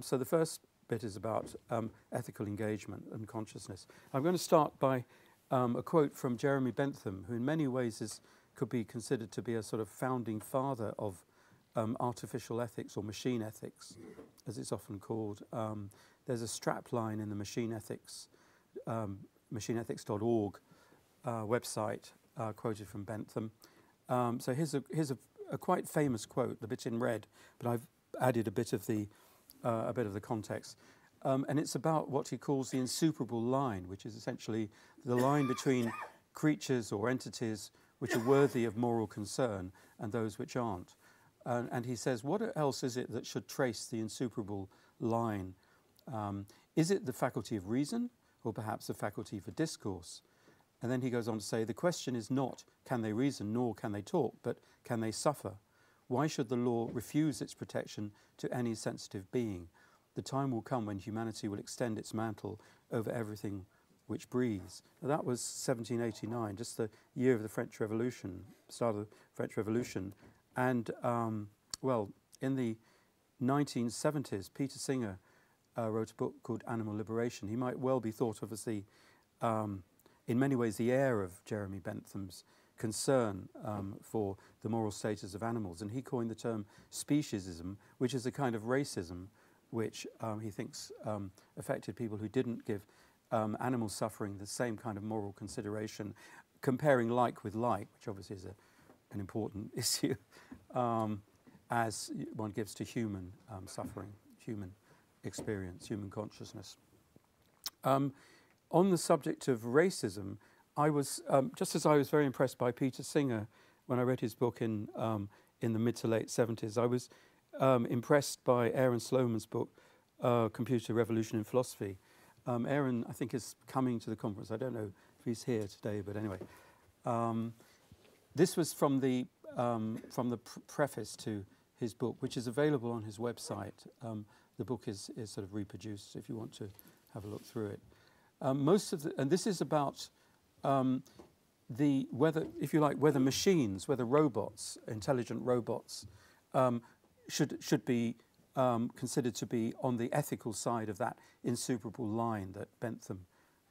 So the first bit is about ethical engagement and consciousness. I'm going to start by a quote from Jeremy Bentham, who in many ways could be considered to be a sort of founding father of artificial ethics or machine ethics, as it's often called. There's a strapline in the machine ethics, machinethics.org website quoted from Bentham. So here's a quite famous quote, the bit in red, but I've added a bit of the context. And it's about what he calls the insuperable line, which is essentially the line between creatures or entities which are worthy of moral concern and those which aren't. And he says, what else is it that should trace the insuperable line? Is it the faculty of reason, or perhaps the faculty for discourse? And then he goes on to say, the question is not can they reason nor can they talk, but can they suffer? Why should the law refuse its protection to any sensitive being? The time will come when humanity will extend its mantle over everything which breathes. Now, that was 1789, just the year of the French Revolution, start of the French Revolution. And, well, in the 1970s, Peter Singer wrote a book called Animal Liberation. He might well be thought of as in many ways, the heir of Jeremy Bentham's concern for the moral status of animals. And he coined the term speciesism, which is a kind of racism which he thinks affected people who didn't give animal suffering the same kind of moral consideration, comparing like with like, which obviously is an important issue, as one gives to human suffering, human experience, human consciousness. On the subject of racism, I was, just as I was very impressed by Peter Singer when I read his book in the mid to late 70s, I was impressed by Aaron Sloman's book, Computer Revolution in Philosophy. Aaron, I think, is coming to the conference. I don't know if he's here today, but anyway. This was from the preface to his book, which is available on his website. The book is sort of reproduced if you want to have a look through it. And this is about whether machines, whether robots, intelligent robots, should be considered to be on the ethical side of that insuperable line that Bentham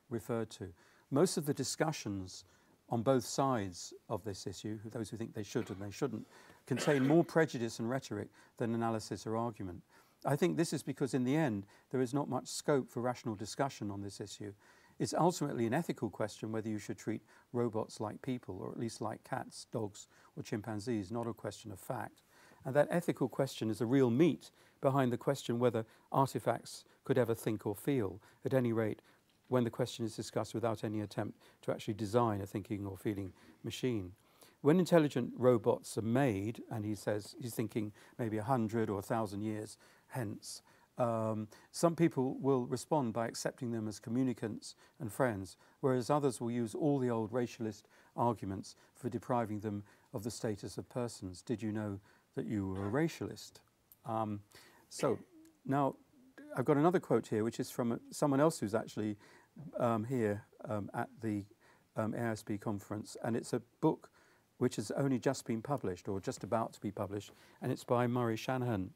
referred to. Most of the discussions on both sides of this issue, those who think they should and they shouldn't, contain more prejudice and rhetoric than analysis or argument. I think this is because in the end there is not much scope for rational discussion on this issue. It's ultimately an ethical question whether you should treat robots like people, or at least like cats, dogs or chimpanzees, not a question of fact. And that ethical question is the real meat behind the question whether artifacts could ever think or feel, at any rate when the question is discussed without any attempt to actually design a thinking or feeling machine. When intelligent robots are made, and he says he's thinking maybe 100 or 1,000 years hence, some people will respond by accepting them as communicants and friends, whereas others will use all the old racialist arguments for depriving them of the status of persons. Did you know that you were a racialist? So now I've got another quote here, which is from someone else who's actually here at the AISB conference, and it's a book which has only just been published, or just about to be published, and it's by Murray Shanahan.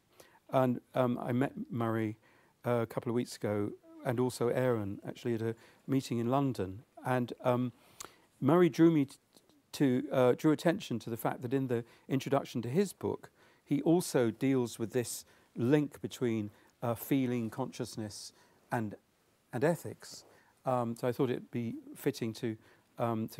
And I met Murray a couple of weeks ago, and also Aaron, actually, at a meeting in London. And Murray drew attention to the fact that in the introduction to his book, he also deals with this link between feeling, consciousness, and ethics. So I thought it'd be fitting to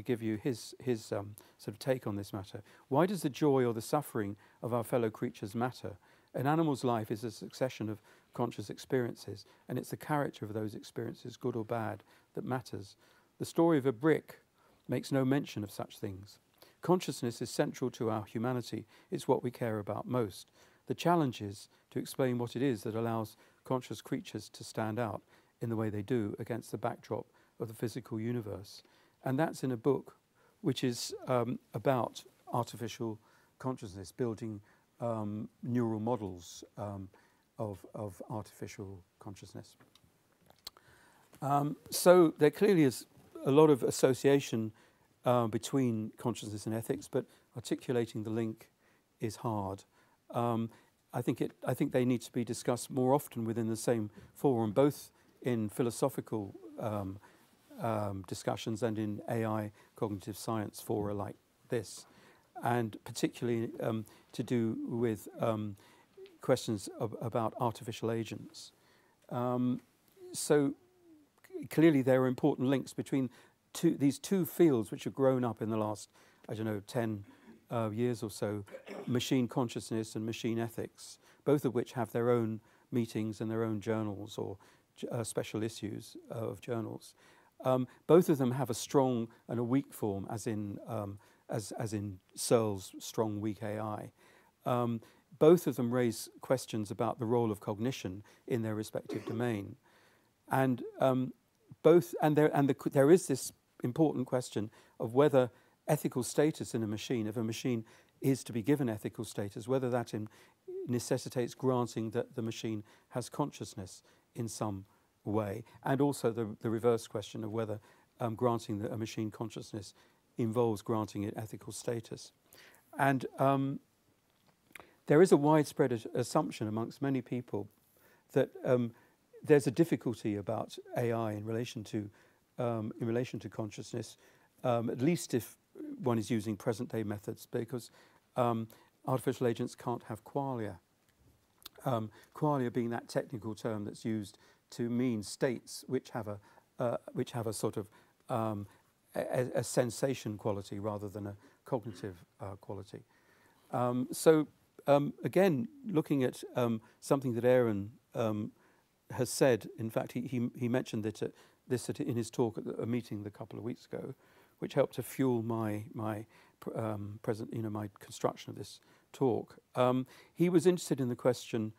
give you his sort of take on this matter. Why does the joy or the suffering of our fellow creatures matter? An animal's life is a succession of conscious experiences, and it's the character of those experiences, good or bad, that matters. The story of a brick makes no mention of such things. Consciousness is central to our humanity. It's what we care about most. The challenge is to explain what it is that allows conscious creatures to stand out in the way they do against the backdrop of the physical universe. And that's in a book which is about artificial consciousness, building neural models of artificial consciousness. So there clearly is a lot of association between consciousness and ethics, but articulating the link is hard. I think they need to be discussed more often within the same forum, both in philosophical discussions and in AI cognitive science fora like this, and particularly to do with questions about artificial agents. So clearly there are important links between these two fields which have grown up in the last, I don't know, 10 years or so, machine consciousness and machine ethics, both of which have their own meetings and their own journals or special issues of journals. Both of them have a strong and a weak form, as in Searle's strong, weak AI. Both of them raise questions about the role of cognition in their respective domain, and there is this important question of whether ethical status in a machine, if a machine is to be given ethical status, whether that necessitates granting that the machine has consciousness in some way, and also the reverse question of whether granting a machine consciousness involves granting it ethical status. And there is a widespread assumption amongst many people that there's a difficulty about AI in relation to consciousness, at least if one is using present-day methods, because artificial agents can't have qualia. Qualia being that technical term that's used to mean states which have a sort of a sensation quality rather than a cognitive quality. So again, looking at something that Aaron has said, in fact, he mentioned this in his talk at a meeting a couple of weeks ago, which helped to fuel my construction of this talk. He was interested in the question: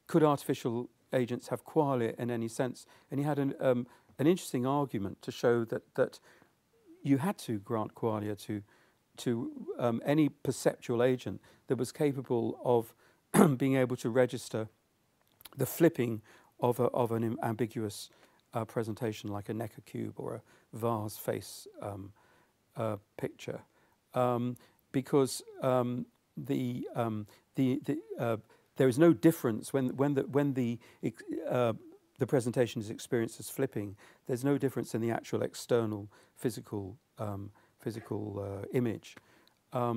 could artificial agents have qualia in any sense? And he had an interesting argument to show that you had to grant qualia to any perceptual agent that was capable of being able to register the flipping of an ambiguous presentation, like a Necker cube or a vase face picture, because there is no difference when the presentation is experienced as flipping. There's no difference in the actual external physical image.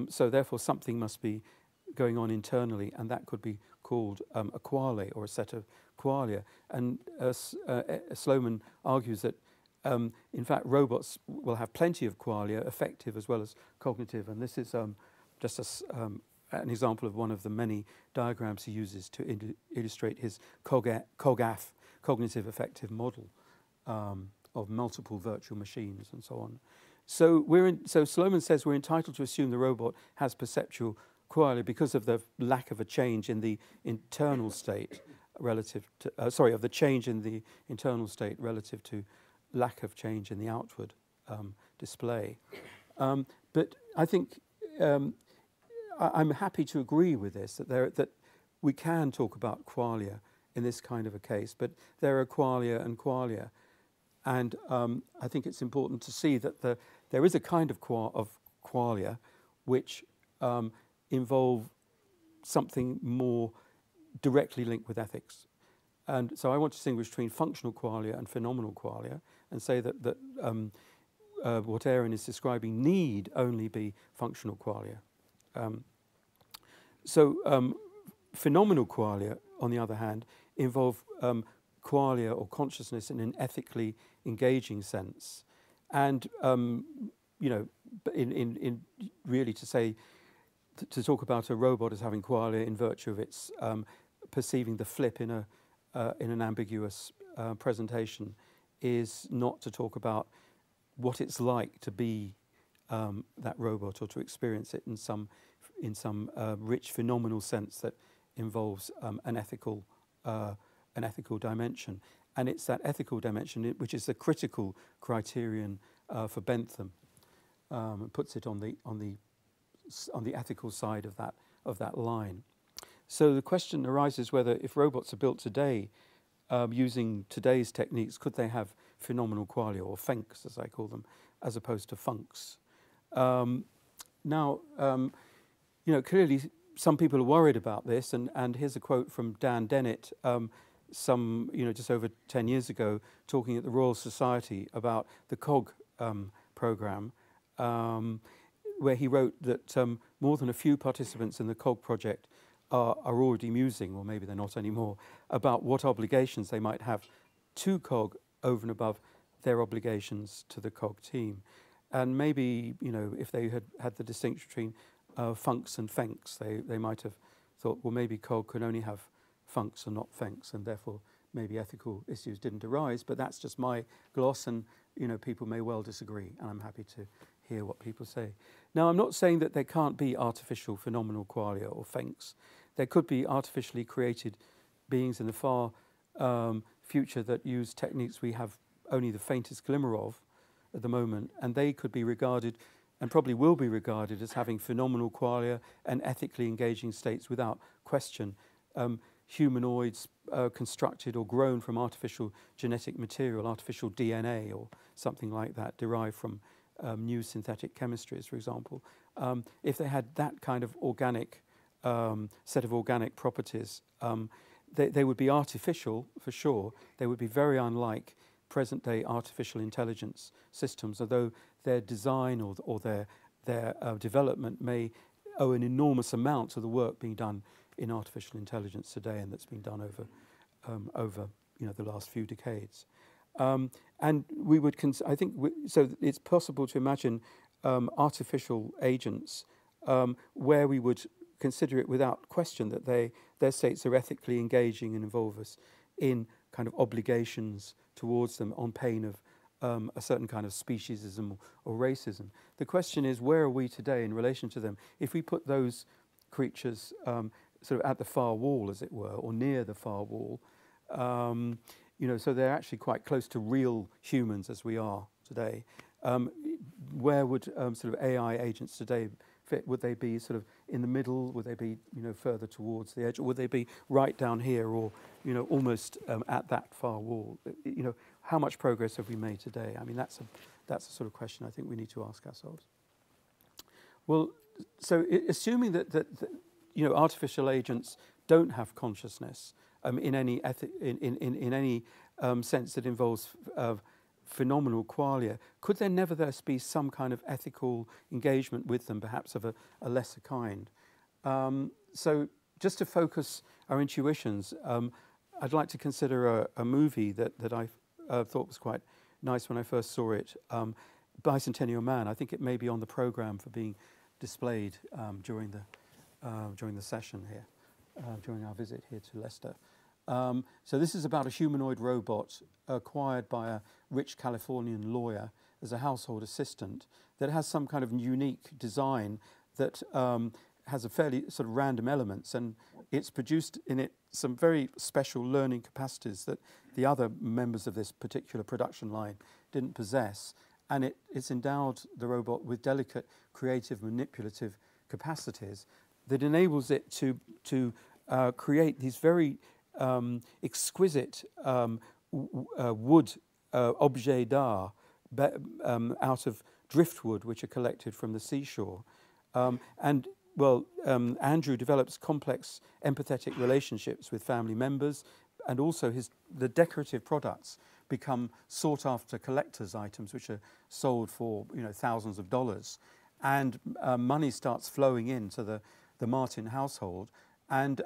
So therefore, something must be going on internally, and that could be called a quale or a set of qualia. And Sloman argues that, in fact, robots will have plenty of qualia, affective as well as cognitive. And this is just an example of one of the many diagrams he uses to illustrate his COGAF, cognitive affective model, of multiple virtual machines and so on. So Sloman says we're entitled to assume the robot has perceptual qualia because of the lack of a change in the internal state relative to, of the change in the internal state relative to lack of change in the outward display. But I think I'm happy to agree with this, that we can talk about qualia in this kind of a case, but there are qualia and qualia. And I think it's important to see that there is a kind of qualia which involve something more directly linked with ethics. And so I want to distinguish between functional qualia and phenomenal qualia, and say that what Aaron is describing need only be functional qualia. Phenomenal qualia, on the other hand, involve qualia or consciousness in an ethically engaging sense, and in really to talk about a robot as having qualia in virtue of its perceiving the flip in an ambiguous presentation is not to talk about what it's like to be that robot, or to experience it in some rich phenomenal sense that involves an ethical dimension. And it's that ethical dimension which is the critical criterion for Bentham. It puts it on the ethical side of that line. So the question arises whether, if robots are built today using today's techniques, could they have phenomenal qualia, or funks as I call them, as opposed to funks? Clearly some people are worried about this, and here's a quote from Dan Dennett, just over 10 years ago, talking at the Royal Society about the COG programme, where he wrote that more than a few participants in the COG project are already musing, or maybe they're not anymore, about what obligations they might have to COG over and above their obligations to the COG team. And maybe, if they had the distinction between funks and fenks, they might have thought, well, maybe COG could only have funks and not fenks, and therefore maybe ethical issues didn't arise. But that's just my gloss, and people may well disagree, and I'm happy to hear what people say. Now, I'm not saying that there can't be artificial phenomenal qualia or fenks. There could be artificially created beings in the far future that use techniques we have only the faintest glimmer of at the moment, and they could be regarded, and probably will be regarded, as having phenomenal qualia and ethically engaging states without question. Humanoids constructed or grown from artificial genetic material, artificial DNA or something like that, derived from new synthetic chemistries, for example. If they had that kind of organic set of organic properties, they would be artificial for sure. They would be very unlike present-day artificial intelligence systems, although their design or their development may owe an enormous amount to the work being done in artificial intelligence today, and that's been done over the last few decades. And we would, so it's possible to imagine artificial agents where we would consider it without question that their states are ethically engaging and involve us in kind of obligations towards them on pain of a certain kind of speciesism or racism. The question is, where are we today in relation to them? If we put those creatures sort of at the far wall, as it were, or near the far wall, so they're actually quite close to real humans as we are today. Where would sort of AI agents today fit? Would they be sort of in the middle? Would they be further towards the edge? Or would they be right down here, or almost at that far wall? How much progress have we made today? I mean, that's a sort of question I think we need to ask ourselves. Well, so assuming that artificial agents don't have consciousness in any sense that involves phenomenal qualia, could there nevertheless be some kind of ethical engagement with them, perhaps of a lesser kind? So just to focus our intuitions, I'd like to consider a movie that I thought was quite nice when I first saw it, Bicentennial Man. I think it may be on the programme for being displayed during the session here, during our visit here to Leicester. So this is about a humanoid robot acquired by a rich Californian lawyer as a household assistant that has some kind of unique design that has a fairly sort of random elements, and it's produced in it some very special learning capacities that the other members of this particular production line didn't possess. And it's endowed the robot with delicate, creative, manipulative capacities that enables it to create these very exquisite wood objets d'art out of driftwood, which are collected from the seashore. Andrew develops complex empathetic relationships with family members, and also the decorative products become sought-after collector's items, which are sold for thousands of dollars, and money starts flowing into the Martin household. And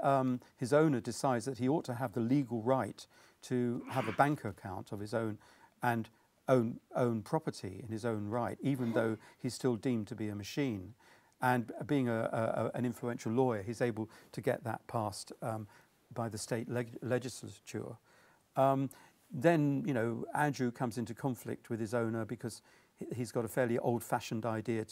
his owner decides that he ought to have the legal right to have a bank account of his own and own property in his own right, even though he's still deemed to be a machine. And being an influential lawyer, he's able to get that passed by the state legislature. Then, Andrew comes into conflict with his owner because he's got a fairly old-fashioned idea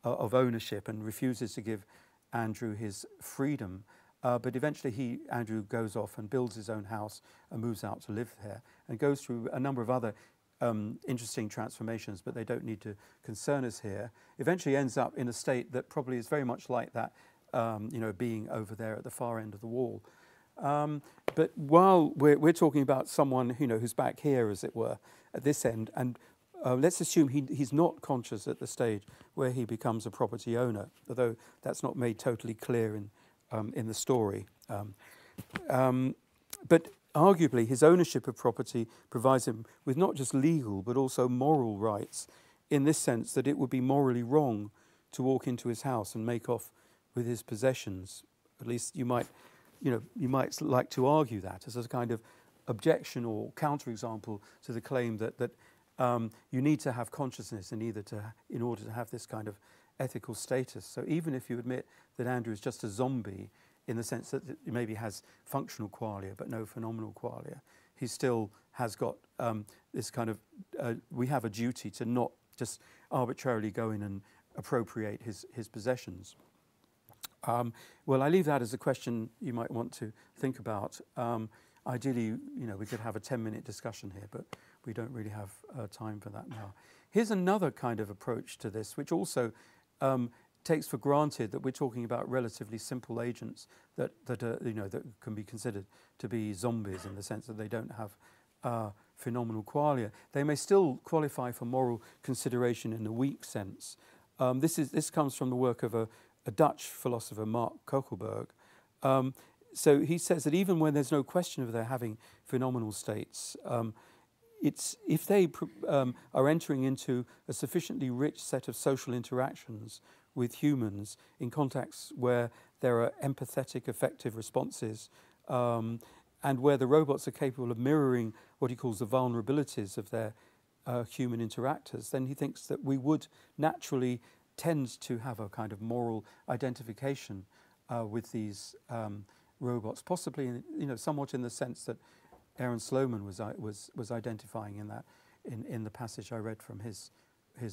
of ownership and refuses to give Andrew his freedom. But eventually Andrew goes off and builds his own house and moves out to live there and goes through a number of other interesting transformations, but they don't need to concern us here. Eventually ends up in a state that probably is very much like that, being over there at the far end of the wall. But while we're talking about someone who's back here, as it were, at this end, and let's assume he's not conscious at the stage where he becomes a property owner, although that's not made totally clear in in the story. But arguably, his ownership of property provides him with not just legal but also moral rights, in this sense that it would be morally wrong to walk into his house and make off with his possessions. At least you might like to argue that as a kind of objection or counterexample to the claim that you need to have consciousness in order to have this kind of ethical status. So even if you admit that Andrew is just a zombie, in the sense that it maybe has functional qualia but no phenomenal qualia, he still has got this kind of, we have a duty to not just arbitrarily go in and appropriate his possessions. Well, I leave that as a question you might want to think about. Ideally, we could have a 10-minute discussion here, but we don't really have time for that now. Here's another kind of approach to this, which also takes for granted that we're talking about relatively simple agents that can be considered to be zombies in the sense that they don't have phenomenal qualia. They may still qualify for moral consideration in a weak sense. This comes from the work of a Dutch philosopher, Mark Kokelberg. So he says that even when there's no question of their having phenomenal states, if they are entering into a sufficiently rich set of social interactions with humans in contexts where there are empathetic, affective responses, and where the robots are capable of mirroring what he calls the vulnerabilities of their human interactors, then he thinks that we would naturally tend to have a kind of moral identification with these robots, possibly, somewhat in the sense that Aaron Sloman was identifying in that in the passage I read from his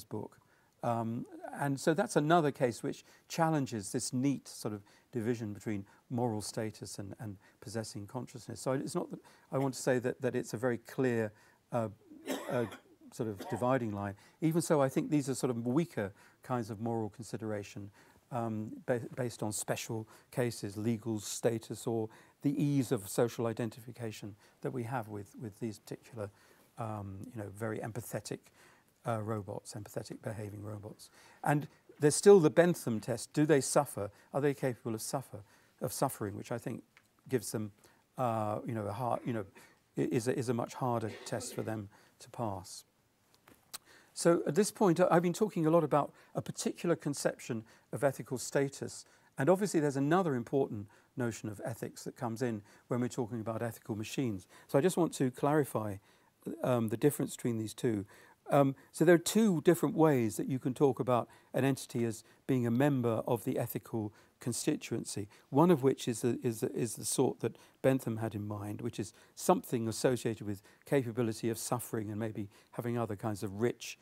book. And so that's another case which challenges this neat sort of division between moral status and possessing consciousness. So it's not that I want to say that it's a very clear sort of dividing line. Even so, I think these are sort of weaker kinds of moral consideration based on special cases, legal status, or the ease of social identification that we have with these particular, very empathetic robots, empathetic behaving robots. And there's still the Bentham test. Do they suffer? Are they capable of suffering? Which I think gives them, is a much harder test for them to pass. So at this point, I've been talking a lot about a particular conception of ethical status. And obviously there's another important notion of ethics that comes in when we're talking about ethical machines. So I just want to clarify the difference between these two. So there are two different ways that you can talk about an entity as being a member of the ethical constituency. One of which is the sort that Bentham had in mind, which is something associated with capability of suffering and maybe having other kinds of rich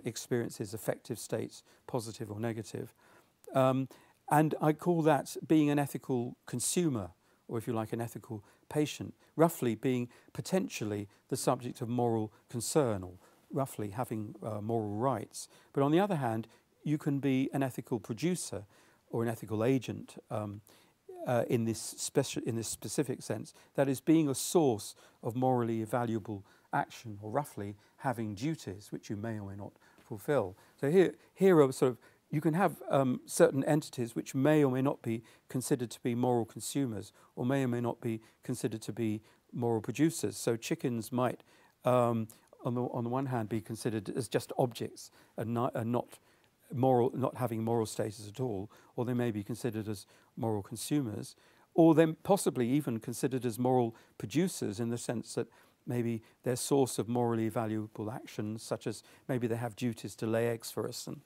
experiences, affective states, positive or negative. And I call that being an ethical consumer, or if you like, an ethical patient, roughly being potentially the subject of moral concern, or roughly having moral rights. But on the other hand, you can be an ethical producer or an ethical agent in this specific sense, that is being a source of morally valuable action, or roughly having duties which you may or may not fulfill. So here are sort of, you can have certain entities which may or may not be considered to be moral consumers, or may or may not be considered to be moral producers. So chickens might, on the one hand, be considered as just objects and not having moral status at all, or they may be considered as moral consumers, or then possibly even considered as moral producers in the sense that maybe their source of morally valuable actions, such as maybe they have duties to lay eggs for us and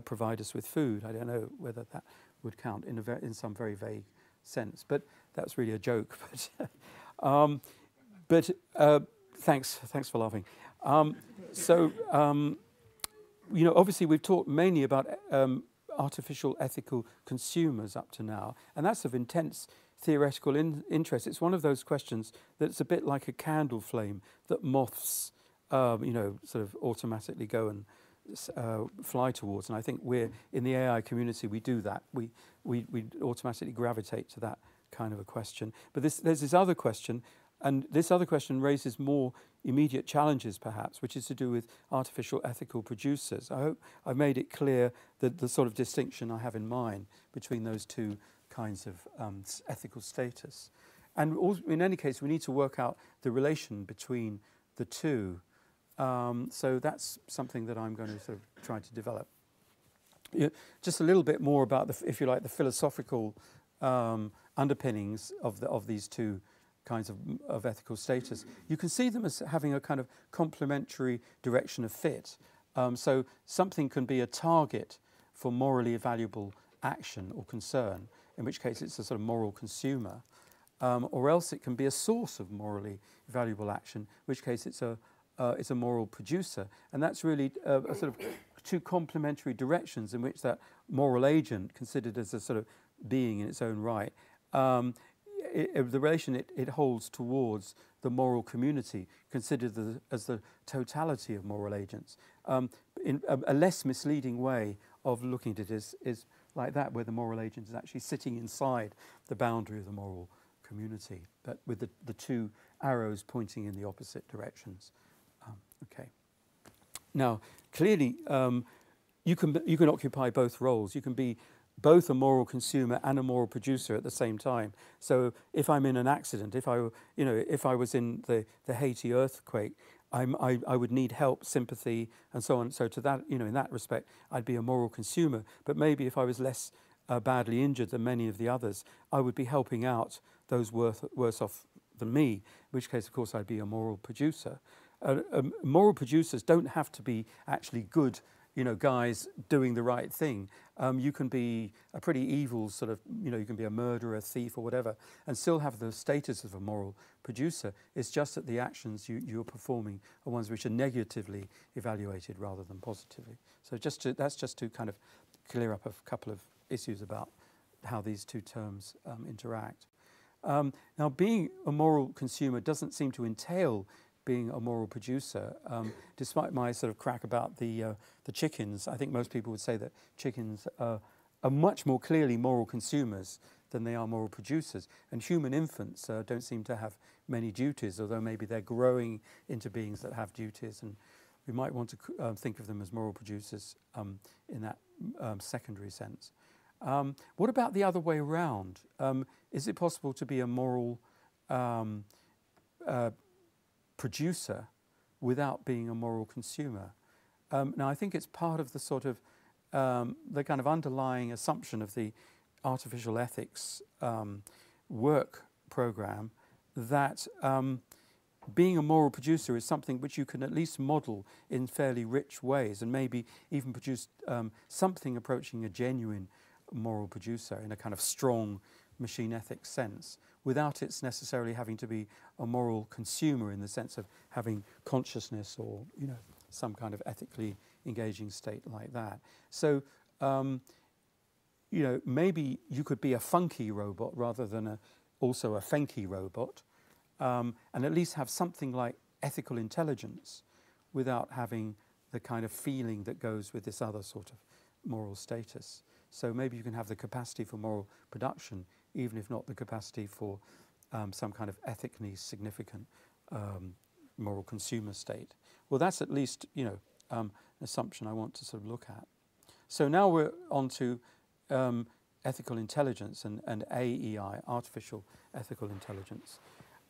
provide us with food. I don't know whether that would count in some very vague sense, but that's really a joke. But thanks for laughing. Obviously we've talked mainly about artificial ethical consumers up to now, and that's of intense theoretical interest. It's one of those questions that's a bit like a candle flame that moths, sort of automatically go and fly towards. And I think we're in the AI community. We do that. We automatically gravitate to that kind of a question. But there's this other question. And this other question raises more immediate challenges, perhaps, which is to do with artificial ethical producers. I hope I've made it clear that the sort of distinction I have in mind between those two kinds of ethical status. And also, in any case, we need to work out the relation between the two. So that's something that I'm going to sort of try to develop. Just a little bit more about, if you like, the philosophical underpinnings of these two kinds of ethical status. You can see them as having a kind of complementary direction of fit. So something can be a target for morally valuable action or concern, in which case it's a sort of moral consumer, or else it can be a source of morally valuable action, in which case it's a moral producer. And that's really a sort of two complementary directions in which that moral agent, considered as a sort of being in its own right, the relation it holds towards the moral community, considered as the totality of moral agents. In a less misleading way of looking at it is like that, where the moral agent is actually sitting inside the boundary of the moral community, but with the two arrows pointing in the opposite directions. Okay. Now, clearly, you can occupy both roles. You can be both a moral consumer and a moral producer at the same time. So, if I'm in an accident, if I was in the Haiti earthquake, I would need help, sympathy, and so on. So, to that, in that respect, I'd be a moral consumer. But maybe if I was less badly injured than many of the others, I would be helping out those worse off than me. In which case, of course, I'd be a moral producer. Moral producers don't have to be actually good, guys doing the right thing. You can be a pretty evil sort of, you can be a murderer, a thief, or whatever, and still have the status of a moral producer. It's just that the actions you're performing are ones which are negatively evaluated rather than positively. So that's just to kind of clear up a couple of issues about how these two terms interact. Now, being a moral consumer doesn't seem to entail being a moral producer. Despite my sort of crack about the chickens, I think most people would say that chickens are much more clearly moral consumers than they are moral producers. And human infants don't seem to have many duties, although maybe they're growing into beings that have duties. And we might want to think of them as moral producers in that secondary sense. What about the other way around? Is it possible to be a moral producer without being a moral consumer? Now, I think it's part of the sort of the kind of underlying assumption of the artificial ethics work program that being a moral producer is something which you can at least model in fairly rich ways, and maybe even produce something approaching a genuine moral producer in a kind of strong machine ethics sense, without it's necessarily having to be a moral consumer in the sense of having consciousness or some kind of ethically engaging state like that. So maybe you could be a funky robot rather than also a funky robot, and at least have something like ethical intelligence without having the kind of feeling that goes with this other sort of moral status. So maybe you can have the capacity for moral production, even if not the capacity for some kind of ethically significant moral consumer state. Well, that's at least, an assumption I want to sort of look at. So now we're on to ethical intelligence and AEI, artificial ethical intelligence,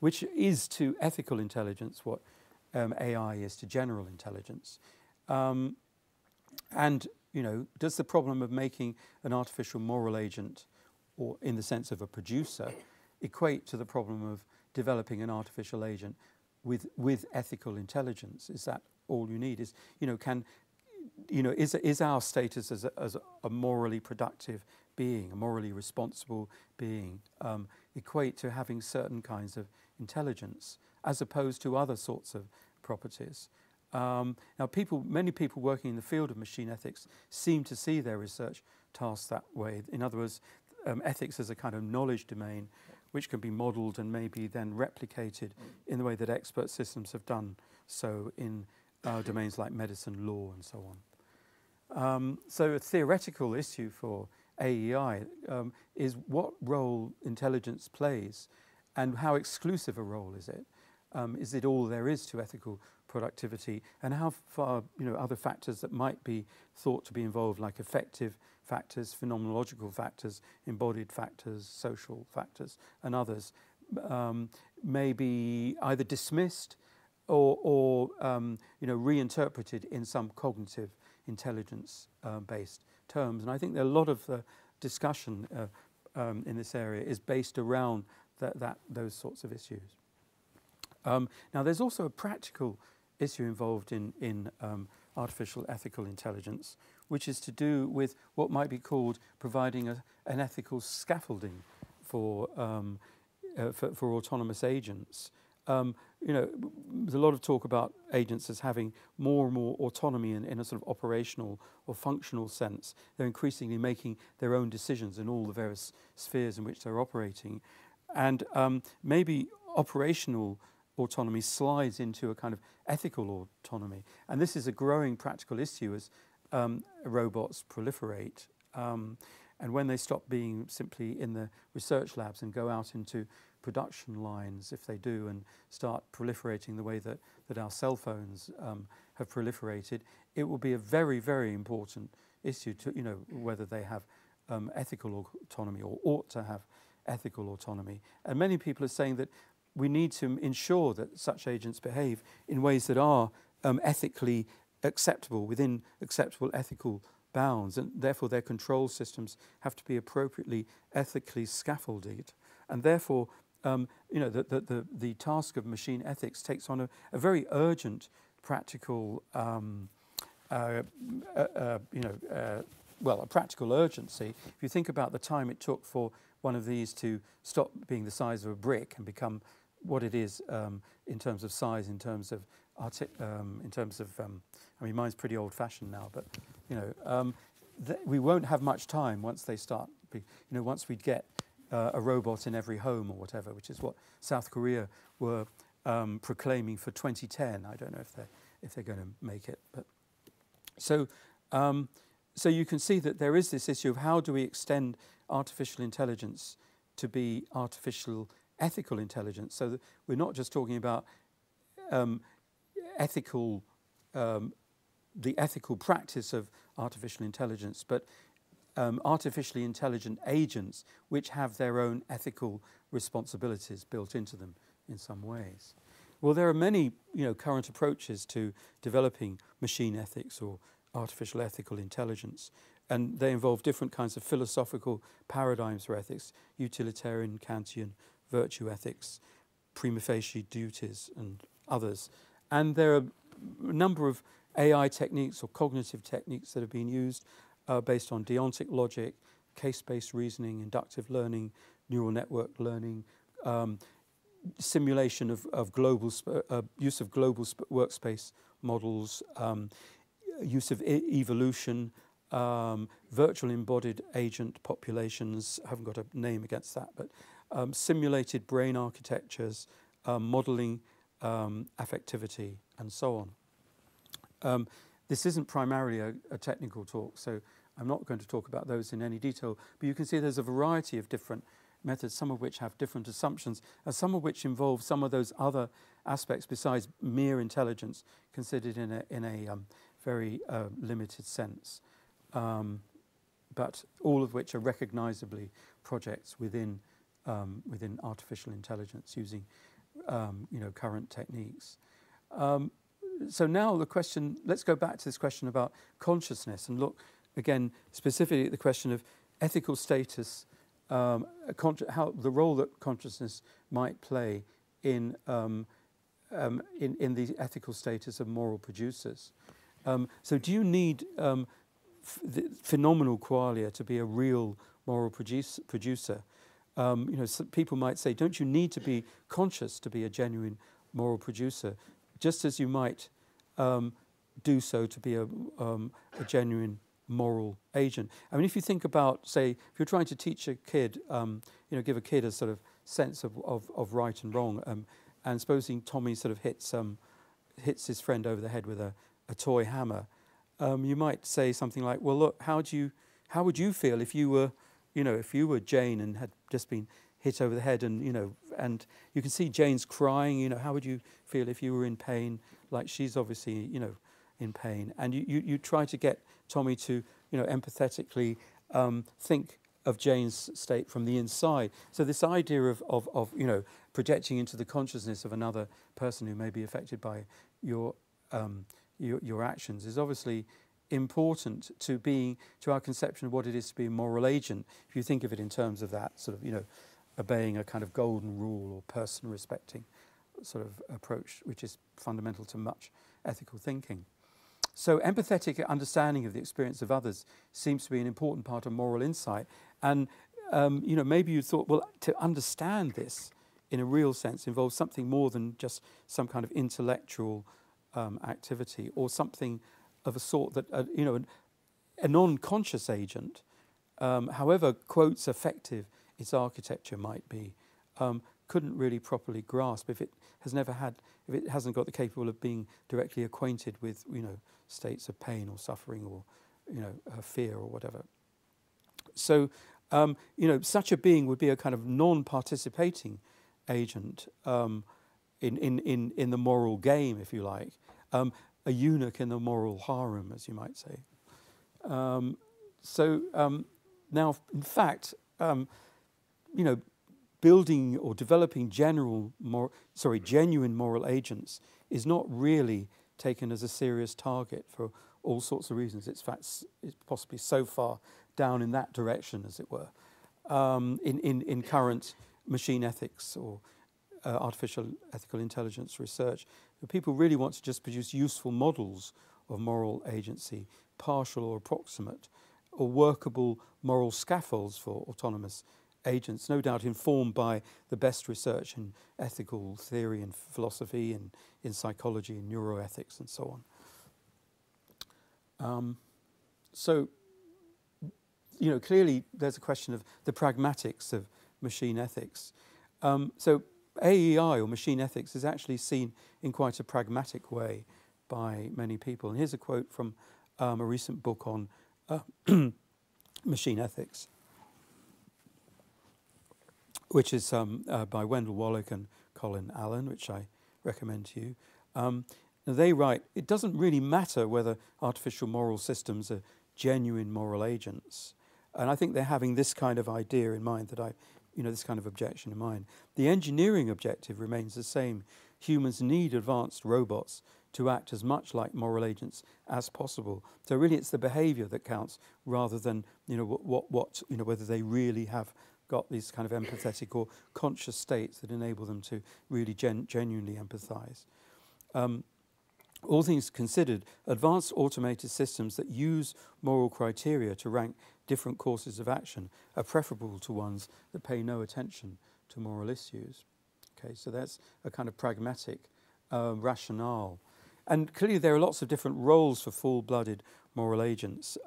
which is to ethical intelligence what AI is to general intelligence. And, does the problem of making an artificial moral agent, or in the sense of a producer, equate to the problem of developing an artificial agent with ethical intelligence? Is that all you need? Is our status as a morally productive being, a morally responsible being, equate to having certain kinds of intelligence as opposed to other sorts of properties? Now, many people working in the field of machine ethics seem to see their research tasks that way. In other words, ethics as a kind of knowledge domain which can be modelled and maybe then replicated in the way that expert systems have done so in domains like medicine, law, and so on. So a theoretical issue for AEI is what role intelligence plays and how exclusive a role is it? Is it all there is to ethical productivity, and how far, other factors that might be thought to be involved, like affective factors, phenomenological factors, embodied factors, social factors, and others, may be either dismissed or reinterpreted in some cognitive intelligence based terms. And I think that a lot of the discussion in this area is based around those sorts of issues. Now, there's also a practical issue involved in artificial ethical intelligence, which is to do with what might be called providing an ethical scaffolding for autonomous agents. There's a lot of talk about agents as having more and more autonomy in a sort of operational or functional sense. They're increasingly making their own decisions in all the various spheres in which they're operating. And maybe operational autonomy slides into a kind of ethical autonomy. And this is a growing practical issue as robots proliferate. And when they stop being simply in the research labs and go out into production lines, if they do, and start proliferating the way that our cell phones have proliferated, it will be a very, very important issue to, whether they have ethical autonomy or ought to have ethical autonomy. And many people are saying that we need to ensure that such agents behave in ways that are ethically acceptable, within acceptable ethical bounds, and therefore their control systems have to be appropriately ethically scaffolded. And therefore, the task of machine ethics takes on a very urgent practical, a practical urgency. If you think about the time it took for one of these to stop being the size of a brick and become what it is in terms of size, in terms of mine's pretty old-fashioned now, but we won't have much time once they start. Once we get a robot in every home or whatever, which is what South Korea were proclaiming for 2010. I don't know if they're going to make it, but so you can see that there is this issue of how do we extend artificial intelligence to be artificial ethical intelligence, so that we're not just talking about the ethical practice of artificial intelligence, but artificially intelligent agents which have their own ethical responsibilities built into them in some ways. Well, there are many current approaches to developing machine ethics or artificial ethical intelligence, and they involve different kinds of philosophical paradigms for ethics: utilitarian, Kantian, virtue ethics, prima facie duties, and others. And there are a number of AI techniques or cognitive techniques that have been used based on deontic logic, case-based reasoning, inductive learning, neural network learning, simulation of global use of global workspace models, use of evolution, virtual embodied agent populations. I haven't got a name against that, but simulated brain architectures, modeling affectivity, and so on. This isn't primarily a technical talk, so I'm not going to talk about those in any detail, but you can see there's a variety of different methods, some of which have different assumptions, and some of which involve some of those other aspects besides mere intelligence considered in a very limited sense, but all of which are recognizably projects within artificial intelligence using current techniques. So now the question, let's go back to this question about consciousness and look again specifically at the question of ethical status, how the role that consciousness might play in the ethical status of moral producers. So do you need the phenomenal qualia to be a real moral producer? Some people might say, don't you need to be conscious to be a genuine moral producer, just as you might do so to be a genuine moral agent? I mean, if you think about, say, if you're trying to teach a kid, give a kid a sort of sense of right and wrong, and supposing Tommy sort of hits his friend over the head with a toy hammer, you might say something like, well, look, how would you feel if you were, if you were Jane and had just been hit over the head, and you can see Jane's crying, how would you feel if you were in pain like she's obviously, you know, in pain, and you try to get Tommy to, you know, empathetically think of Jane's state from the inside. So this idea of you know, projecting into the consciousness of another person who may be affected by your actions is obviously important to our conception of what it is to be a moral agent. If you think of it in terms of that sort of, you know, obeying a kind of golden rule or person respecting sort of approach, which is fundamental to much ethical thinking. So empathetic understanding of the experience of others seems to be an important part of moral insight. And, you know, maybe you thought, well, to understand this in a real sense involves something more than just some kind of intellectual activity, or something of a sort that, you know, a non-conscious agent, however quotes affective its architecture might be, couldn't really properly grasp if it hasn't got the capable of being directly acquainted with, you know, states of pain or suffering or, you know, fear or whatever. So, you know, such a being would be a kind of non-participating agent in the moral game, if you like, a eunuch in the moral harem, as you might say. Now, in fact, you know, building or developing genuine moral agents is not really taken as a serious target for all sorts of reasons. It's possibly so far down in that direction, as it were, in current machine ethics or artificial ethical intelligence research. People really want to just produce useful models of moral agency, partial or approximate, or workable moral scaffolds for autonomous agents, no doubt informed by the best research in ethical theory and philosophy and in psychology and neuroethics and so on. So, you know, clearly there's a question of the pragmatics of machine ethics. So AEI, or machine ethics, is actually seen in quite a pragmatic way by many people. And here's a quote from a recent book on machine ethics, which is by Wendell Wallach and Colin Allen, which I recommend to you. They write, it doesn't really matter whether artificial moral systems are genuine moral agents. And I think they're having this kind of idea in mind, this kind of objection in mind. The engineering objective remains the same. Humans need advanced robots to act as much like moral agents as possible. So really it's the behavior that counts rather than, you know, whether they really have got these kind of empathetic or conscious states that enable them to really genuinely empathize. All things considered, advanced automated systems that use moral criteria to rank different courses of action are preferable to ones that pay no attention to moral issues. Okay, so that's a kind of pragmatic rationale. And clearly there are lots of different roles for full-blooded moral agents.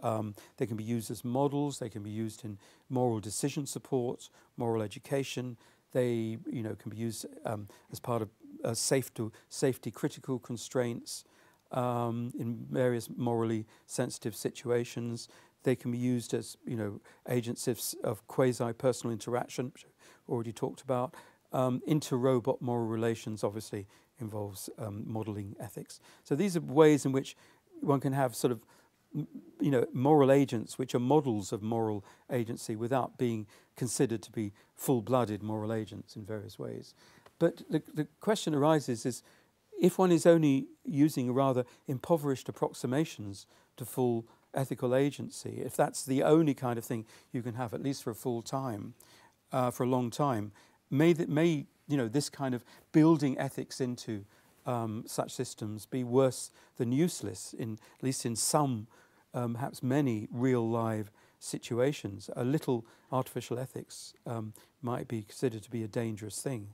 They can be used as models, they can be used in moral decision support, moral education. They, you know, can be used as part of safety critical constraints in various morally sensitive situations. They can be used as, you know, agents of quasi-personal interaction, which I already talked about. Inter-robot moral relations obviously involves modelling ethics. So these are ways in which one can have sort of, you know, moral agents which are models of moral agency without being considered to be full-blooded moral agents in various ways. But the question arises is, if one is only using rather impoverished approximations to full ethical agency, if that's the only kind of thing you can have, at least for a long time, may you know, this kind of building ethics into such systems be worse than useless, at least in some, perhaps many real live situations. A little artificial ethics might be considered to be a dangerous thing.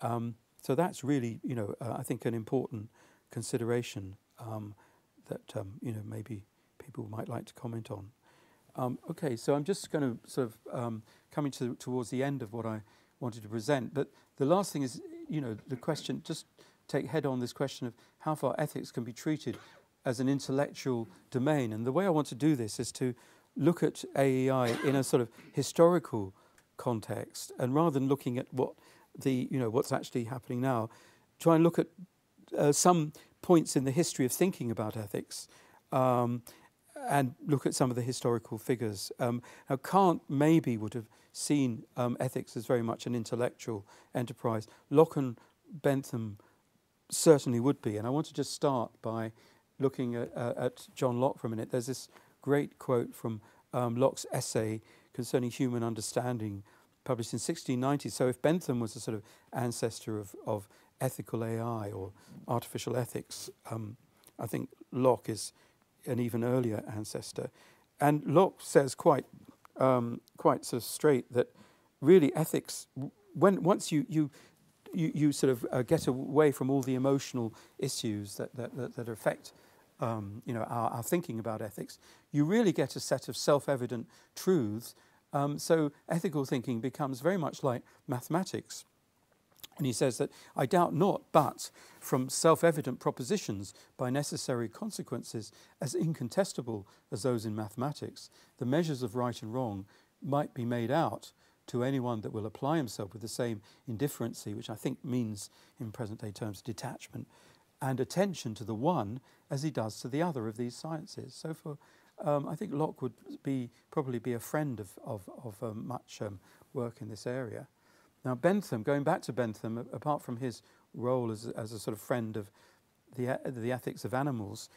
So that's really, you know, I think an important consideration that, you know, maybe people might like to comment on. Okay, so I'm just going to sort of coming towards the end of what I wanted to present. But the last thing is, you know, the question, just take head on this question of how far ethics can be treated as an intellectual domain. And the way I want to do this is to look at AEI in a sort of historical context, and rather than looking at what's actually happening now, try and look at some points in the history of thinking about ethics and look at some of the historical figures. Now, Kant maybe would have seen ethics as very much an intellectual enterprise. Locke and Bentham certainly would be. And I want to just start by looking at John Locke for a minute. There's this great quote from Locke's essay concerning human understanding, published in 1690. So if Bentham was a sort of ancestor of ethical AI or artificial ethics, I think Locke is an even earlier ancestor. And Locke says quite sort of straight that really ethics, once you sort of get away from all the emotional issues that affect our thinking about ethics, you really get a set of self-evident truths. So ethical thinking becomes very much like mathematics. And he says that, I doubt not, but from self-evident propositions by necessary consequences as incontestable as those in mathematics, the measures of right and wrong might be made out to anyone that will apply himself with the same indifferency, which I think means in present-day terms detachment, and attention to the one as he does to the other of these sciences. So for I think Locke would probably be a friend of much work in this area. Now Bentham, going back to Bentham, apart from his role as a sort of friend of the ethics of animals,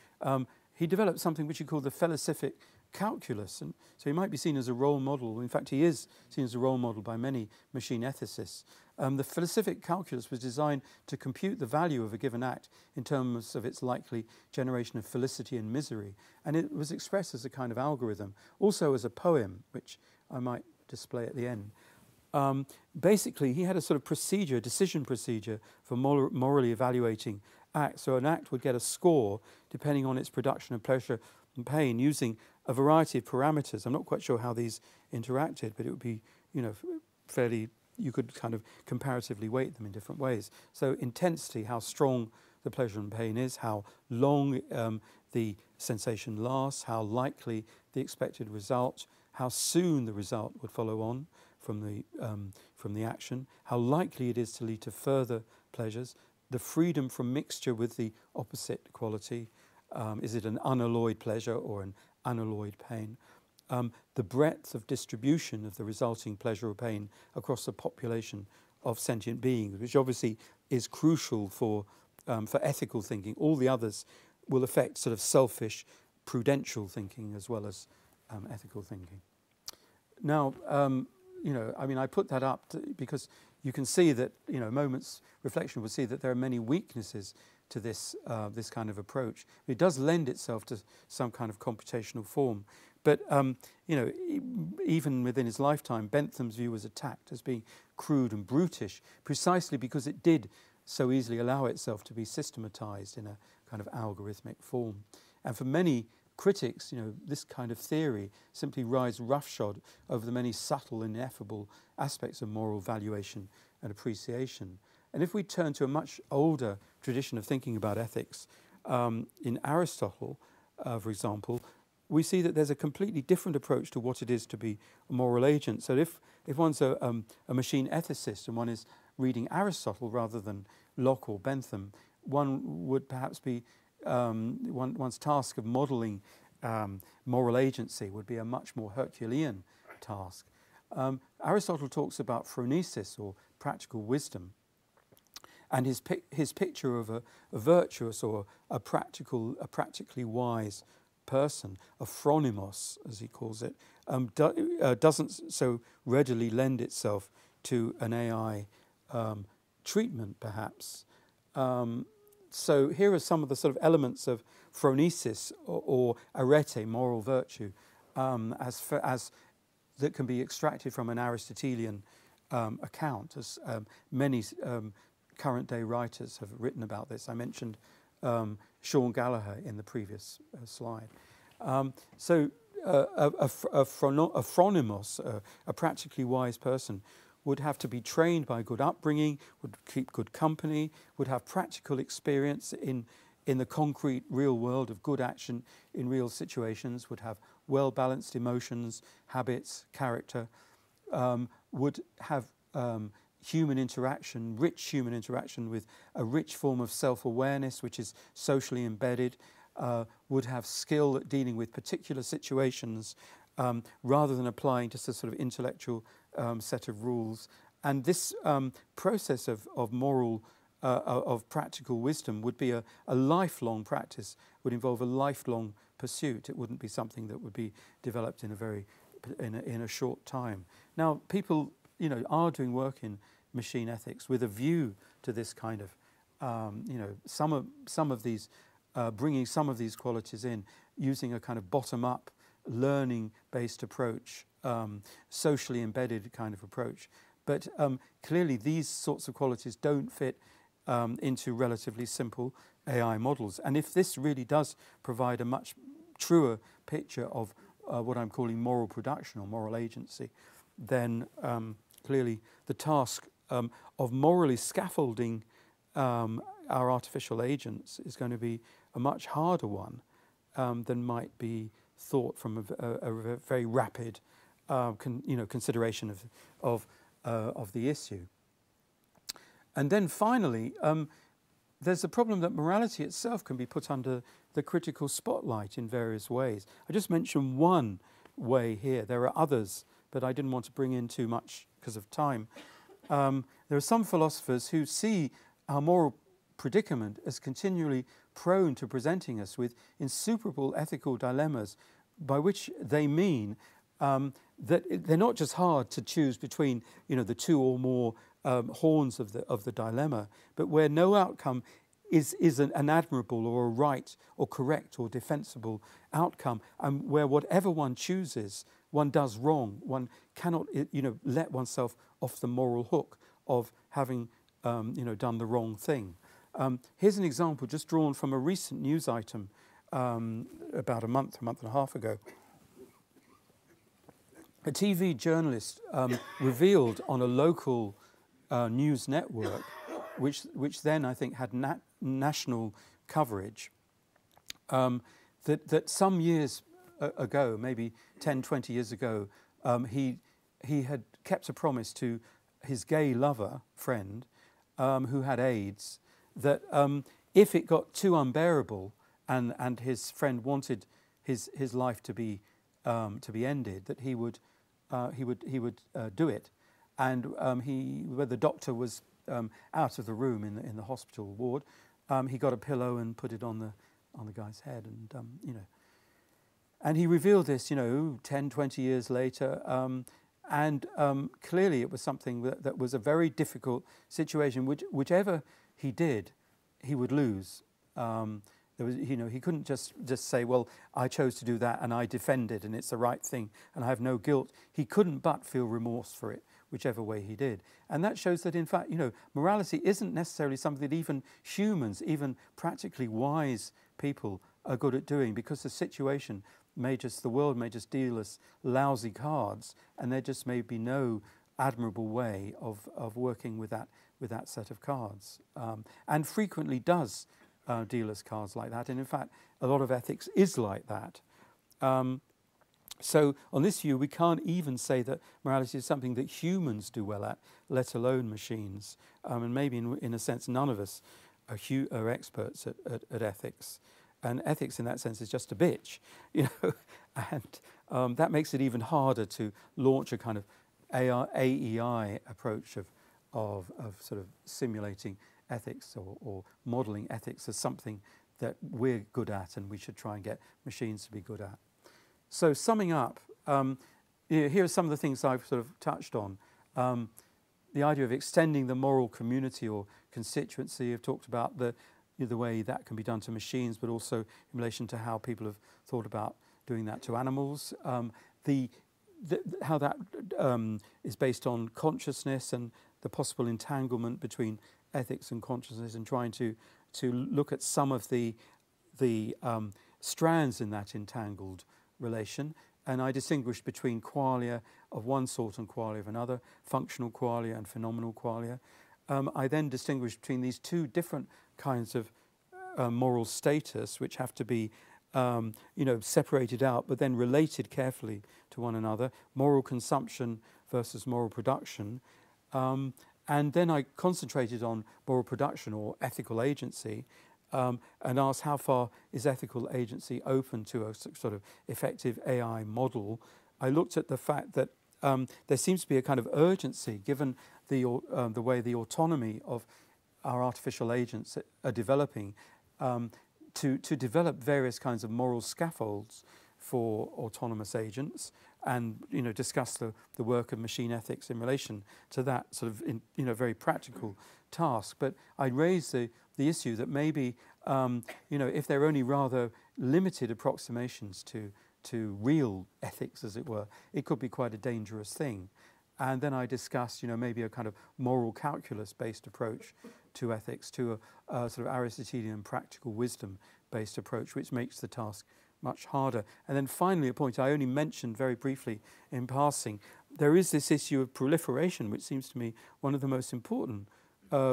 he developed something which he called the philosophic calculus, and so he might be seen as a role model. In fact, he is seen as a role model by many machine ethicists. The philosophic calculus was designed to compute the value of a given act in terms of its likely generation of felicity and misery, and it was expressed as a kind of algorithm, also as a poem, which I might display at the end. Basically, he had a sort of procedure, decision procedure for morally evaluating acts. So an act would get a score depending on its production of pleasure and pain using a variety of parameters. I'm not quite sure how these interacted, but it would be, fairly, you could kind of comparatively weight them in different ways. So intensity, how strong the pleasure and pain is, how long the sensation lasts, how likely the expected result, how soon the result would follow on from the action, how likely it is to lead to further pleasures, the freedom from mixture with the opposite quality, is it an unalloyed pleasure or an unalloyed pain, the breadth of distribution of the resulting pleasure or pain across the population of sentient beings, which obviously is crucial for ethical thinking. All the others will affect sort of selfish, prudential thinking as well as ethical thinking. Now, I put that up because you can see that, moment's reflection will see that there are many weaknesses to this kind of approach. It does lend itself to some kind of computational form. But, even within his lifetime, Bentham's view was attacked as being crude and brutish, precisely because it did so easily allow itself to be systematized in a kind of algorithmic form. And for many critics, this kind of theory simply rides roughshod over the many subtle, ineffable aspects of moral valuation and appreciation. And if we turn to a much older tradition of thinking about ethics, in Aristotle, for example, we see that there's a completely different approach to what it is to be a moral agent. So if one's a machine ethicist and one is reading Aristotle rather than Locke or Bentham, one would perhaps be one's task of modelling moral agency would be a much more Herculean task. Aristotle talks about phronesis, or practical wisdom, and his picture of a virtuous or a practically wise person, a phronimos, as he calls it, doesn't so readily lend itself to an AI treatment, perhaps. So here are some of the sort of elements of phronesis or arete, moral virtue, as that can be extracted from an Aristotelian account, as many current-day writers have written about this. I mentioned Sean Gallagher in the previous slide. So a phronimos, a practically wise person, would have to be trained by good upbringing, would keep good company, would have practical experience in the concrete real world of good action in real situations, would have well-balanced emotions, habits, character, would have human interaction, rich human interaction with a rich form of self-awareness, which is socially embedded, would have skill at dealing with particular situations rather than applying just a sort of intellectual set of rules. And this process of moral, of practical wisdom would be a lifelong practice, would involve a lifelong pursuit. It wouldn't be something that would be developed in a short time. Now, people, are doing work in machine ethics with a view to this kind of, some of these, bringing some of these qualities in, using a kind of bottom-up, learning-based approach, socially embedded kind of approach. But clearly, these sorts of qualities don't fit into relatively simple AI models. And if this really does provide a much truer picture of what I'm calling moral production or moral agency, then clearly the task of morally scaffolding our artificial agents is going to be a much harder one than might be thought from a very rapid consideration of the issue. And then finally, there's the problem that morality itself can be put under the critical spotlight in various ways. I just mentioned one way here. There are others, but I didn't want to bring in too much because of time. There are some philosophers who see our moral predicament as continually prone to presenting us with insuperable ethical dilemmas, by which they mean that they're not just hard to choose between, the two or more horns of the dilemma, but where no outcome is an admirable or a right or correct or defensible outcome, and where whatever one chooses, one does wrong. One cannot, let oneself off the moral hook of having, done the wrong thing. Here's an example just drawn from a recent news item about a month and a half ago. A TV journalist revealed on a local news network, which then I think had national coverage, that some years ago, maybe 10, 20 years ago, he had kept a promise to his gay lover friend who had AIDS, that if it got too unbearable and his friend wanted his life to be ended, that he would do it. And when the doctor was out of the room in the hospital ward, he got a pillow and put it on the guy's head, and he revealed this, 10, 20 years later, and clearly it was something that was a very difficult situation. Whichever he did, he would lose. There was, he couldn't just say, well, I chose to do that and I defended and it's the right thing and I have no guilt. He couldn't but feel remorse for it, whichever way he did. And that shows that, in fact, morality isn't necessarily something that even humans, even practically wise people are good at doing, because the world may just deal us lousy cards, and there just may be no admirable way of working with that set of cards. And frequently does deal us cards like that. And in fact, a lot of ethics is like that. So on this view, we can't even say that morality is something that humans do well at, let alone machines. And maybe in a sense, none of us are experts at ethics. And ethics in that sense is just a bitch, and that makes it even harder to launch a kind of AEI approach of sort of simulating ethics or modelling ethics as something that we're good at and we should try and get machines to be good at. So summing up, here are some of the things I've sort of touched on. The idea of extending the moral community or constituency. I've talked about the way that can be done to machines, but also in relation to how people have thought about doing that to animals. How that is based on consciousness and the possible entanglement between ethics and consciousness, and trying to look at some of the strands in that entangled relation. And I distinguish between qualia of one sort and qualia of another, functional qualia and phenomenal qualia. I then distinguish between these two different kinds of moral status, which have to be separated out, but then related carefully to one another. Moral consumption versus moral production. And then I concentrated on moral production or ethical agency, and asked how far is ethical agency open to a sort of effective AI model. I looked at the fact that there seems to be a kind of urgency, given the way the autonomy of our artificial agents are developing, to develop various kinds of moral scaffolds for autonomous agents, and discuss the work of machine ethics in relation to that sort of very practical task. But I raised the issue that maybe if there are only rather limited approximations to real ethics, as it were, it could be quite a dangerous thing. And then I discussed maybe a kind of moral calculus-based approach to ethics, to a sort of Aristotelian practical wisdom-based approach, which makes the task much harder. And then finally, a point I only mentioned very briefly in passing, there is this issue of proliferation, which seems to me one of the most important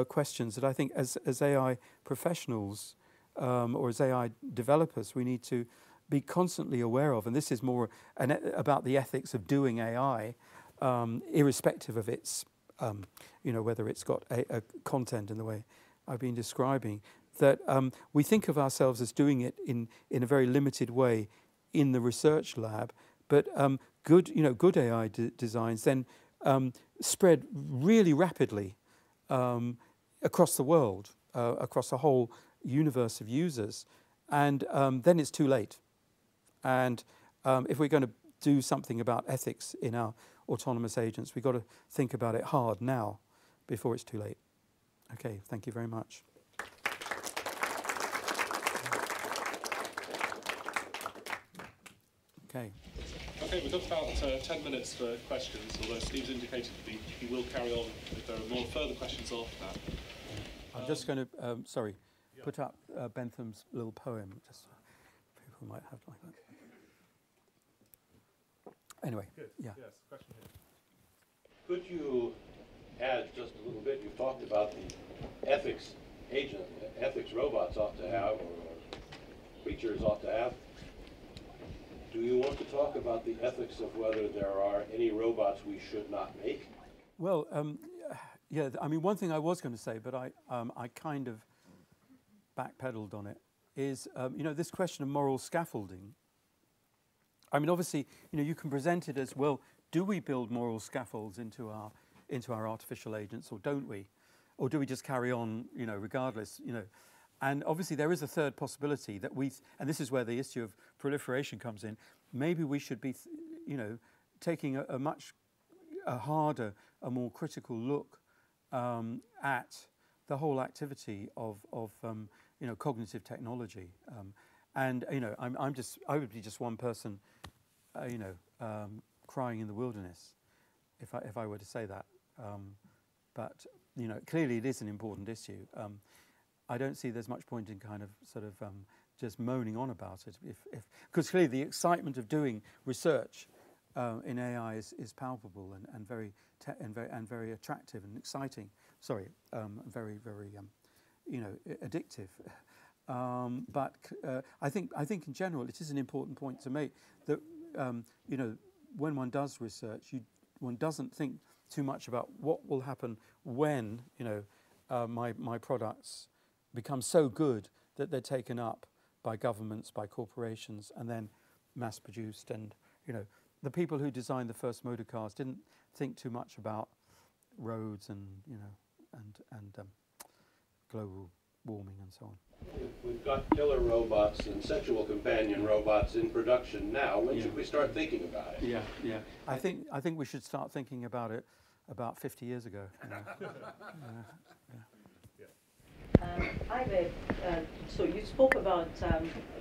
questions that I think as AI professionals or as AI developers we need to be constantly aware of. And this is more about the ethics of doing AI, irrespective of its, whether it's got a content in the way I've been describing, that we think of ourselves as doing it in a very limited way in the research lab, but good AI designs then spread really rapidly across the world, across a whole universe of users, and then it's too late. And if we're going to do something about ethics in our autonomous agents, we've got to think about it hard now before it's too late. Okay, thank you very much. Okay. Okay, we've got about 10 minutes for questions, although Steve's indicated he will carry on if there are more further questions after that. I'm just going to, put up Bentham's little poem, just so people might have like that. Anyway, good. Yeah. Yes, question here. Could you add just a little bit? You've talked about the ethics robots ought to have, or creatures ought to have. Do you want to talk about the ethics of whether there are any robots we should not make? Well, yeah, I mean, one thing I was going to say, but I kind of backpedaled on it, is, this question of moral scaffolding. I mean, obviously, you can present it as, well, do we build moral scaffolds into our artificial agents, or don't we? Or do we just carry on, regardless, And obviously there is a third possibility that and this is where the issue of proliferation comes in, maybe we should be, taking a much harder, a more critical look at the whole activity of cognitive technology. And, I would be just one person, crying in the wilderness, if I were to say that. But, clearly it is an important issue. I don't see there's much point in kind of just moaning on about it, because clearly the excitement of doing research in AI is palpable and very attractive and exciting. Sorry, very addictive. But I think in general it is an important point to make that when one does research, one doesn't think too much about what will happen when my products become so good that they're taken up by governments, by corporations, and then mass-produced. And the people who designed the first motor cars didn't think too much about roads and global warming and so on. We've got killer robots and sexual companion robots in production now. When should we start thinking about it? Yeah. I think we should start thinking about it about 50 years ago. So you spoke about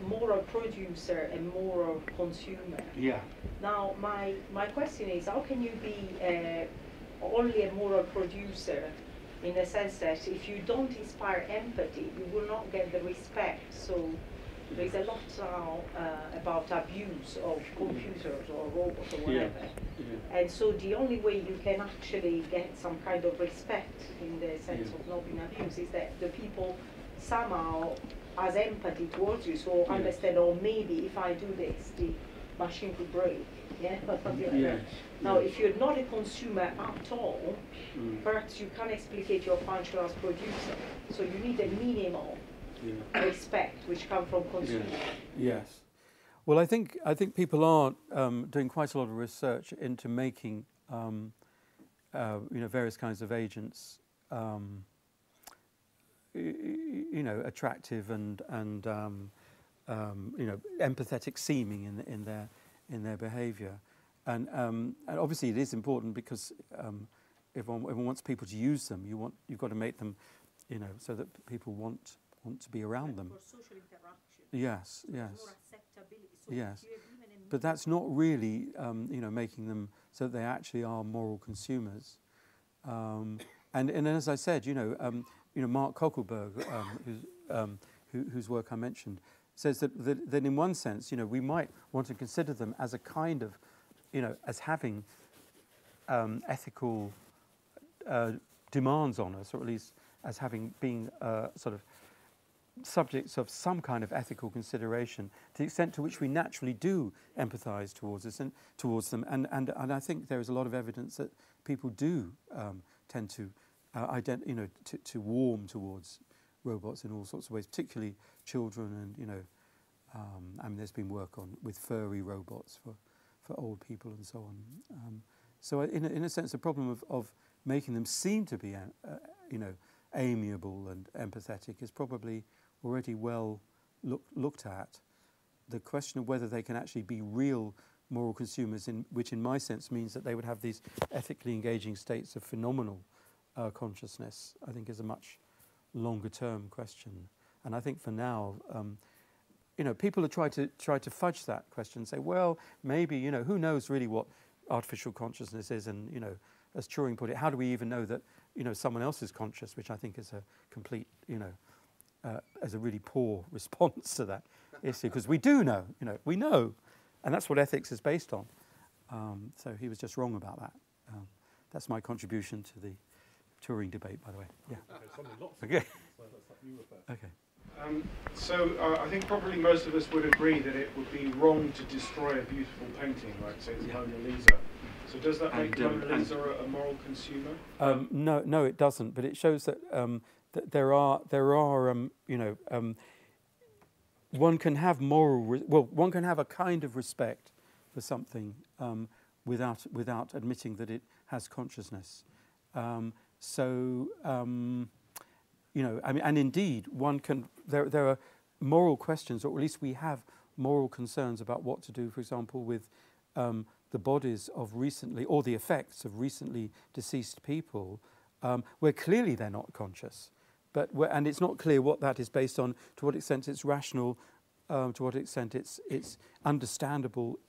moral producer and moral consumer. Yeah. Now, my question is, how can you be only a moral producer, in the sense that if you don't inspire empathy, you will not get the respect? So there is a lot now about abuse of computers or robots or whatever. Yeah. And so the only way you can actually get some kind of respect in the sense of not being abused is that the people somehow has empathy towards you, so understand, or maybe if I do this, the machine could break, or something like that. Now, if you're not a consumer at all, perhaps you can explicate your function as producer. So you need a minimal respect, which comes from consumer. Yes. Well, I think people are doing quite a lot of research into making various kinds of agents attractive and empathetic seeming in their behaviour, and obviously it is important because if one wants people to use them, you've got to make them, so that people want to be around them. For social interaction. Yes, so yes. More acceptability. So yes. But that's not really, making them so that they actually are moral consumers. And as I said, Mark Koeckelberg, whose work I mentioned, says that in one sense, we might want to consider them as a kind of, as having ethical demands on us, or at least as having been sort of subjects of some kind of ethical consideration, to the extent to which we naturally do empathise towards them, and I think there is a lot of evidence that people do tend to to warm towards robots in all sorts of ways, particularly children, and there's been work with furry robots for old people and so on. So in a sense, the problem of making them seem to be amiable and empathetic is probably already well looked at. The question of whether they can actually be real moral consumers, which in my sense means that they would have these ethically engaging states of phenomenal consciousness, I think is a much longer term question. And I think for now, people are trying to fudge that question and say, well, maybe, who knows really what artificial consciousness is, and, as Turing put it, how do we even know that, someone else is conscious, which I think is a complete, as a really poor response to that issue, because we do know, we know, and that's what ethics is based on. So he was just wrong about that. That's my contribution to the Turing debate, by the way. Yeah. Okay. Okay. So I think probably most of us would agree that it would be wrong to destroy a beautiful painting, like say the Mona Lisa. So does that make the Mona Lisa a moral consumer? No, it doesn't. But it shows that that there are one can have one can have a kind of respect for something without admitting that it has consciousness. And indeed, one can. There are moral questions, or at least we have moral concerns about what to do, for example, with the bodies of recently, or the effects of recently deceased people, where clearly they're not conscious, and it's not clear what that is based on, to what extent it's rational, to what extent it's understandable,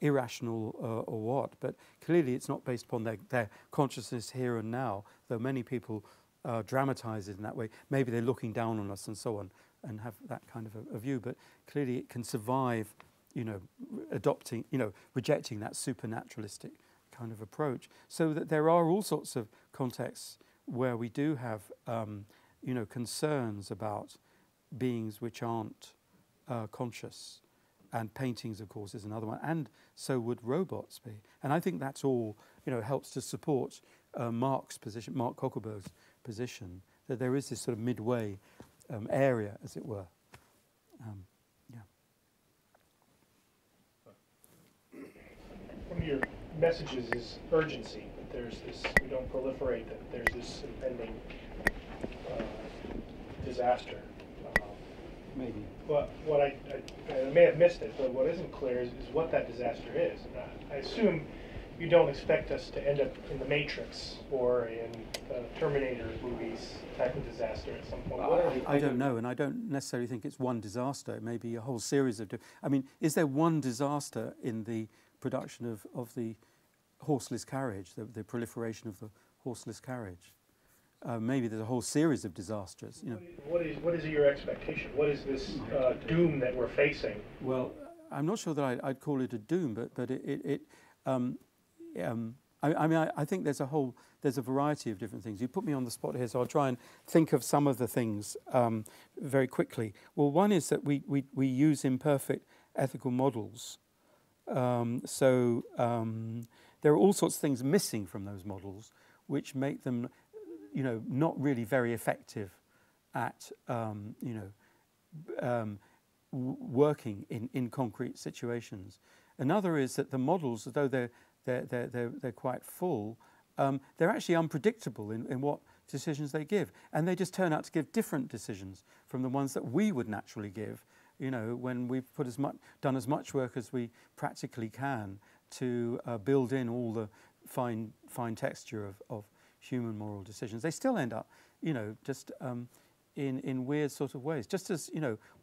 irrational, or what. But clearly it's not based upon their consciousness here and now, though many people dramatise it in that way. Maybe they're looking down on us and so on, and have that kind of a view. But clearly it can survive, adopting, rejecting that supernaturalistic kind of approach. So that there are all sorts of contexts where we do have, concerns about beings which aren't conscious. And paintings, of course, is another one, and so would robots be. And I think that's all, helps to support Mark Koeckelberg's position, that there is this sort of midway area, as it were. One of your messages is urgency, that there's this, we don't proliferate, that there's this impending disaster. Maybe. But what I may have missed it, but what isn't clear is what that disaster is. And I assume you don't expect us to end up in the Matrix or in Terminator movies type of disaster at some point. I don't know, and I don't necessarily think it's one disaster. It may be a whole series of. Is there one disaster in the production of the horseless carriage, the proliferation of the horseless carriage? Maybe there's a whole series of disasters. What is your expectation? What is this doom that we're facing? Well, I'm not sure that I'd call it a doom, but I think there's a variety of different things. You put me on the spot here, so I'll try and think of some of the things very quickly. Well, one is that we use imperfect ethical models there are all sorts of things missing from those models, which make them, not really very effective at, working in concrete situations. Another is that the models, although they're quite full, they're actually unpredictable in what decisions they give, and they just turn out to give different decisions from the ones that we would naturally give. When we've done as much work as we practically can to build in all the fine texture of human moral decisions, they still end up, just in weird sort of ways. Just as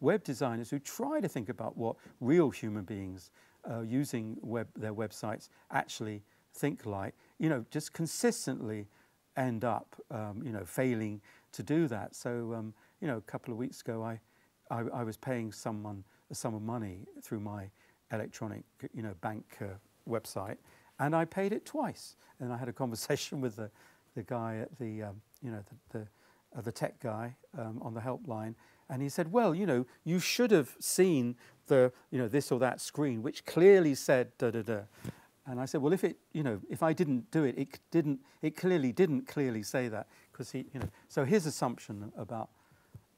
web designers who try to think about what real human beings using their websites actually think like, just consistently end up, failing to do that. So, a couple of weeks ago, I was paying someone a sum of money through my electronic, bank website, and I paid it twice. And I had a conversation with the guy at the tech guy on the helpline, and he said, "Well, you should have seen the, this or that screen, which clearly said da da da." And I said, "Well, if I didn't do it, it clearly didn't clearly say that, because he, So his assumption about,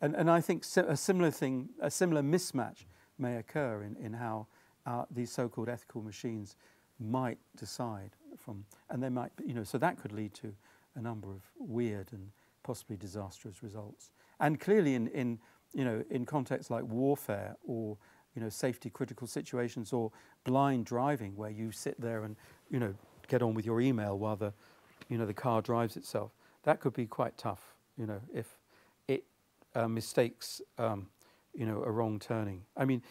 and I think a similar mismatch may occur in how these so-called ethical machines might decide from, and they might, so that could lead to a number of weird and possibly disastrous results. And clearly in contexts like warfare or safety critical situations or blind driving, where you sit there and get on with your email while the car drives itself, that could be quite tough. If it mistakes a wrong turning. I mean,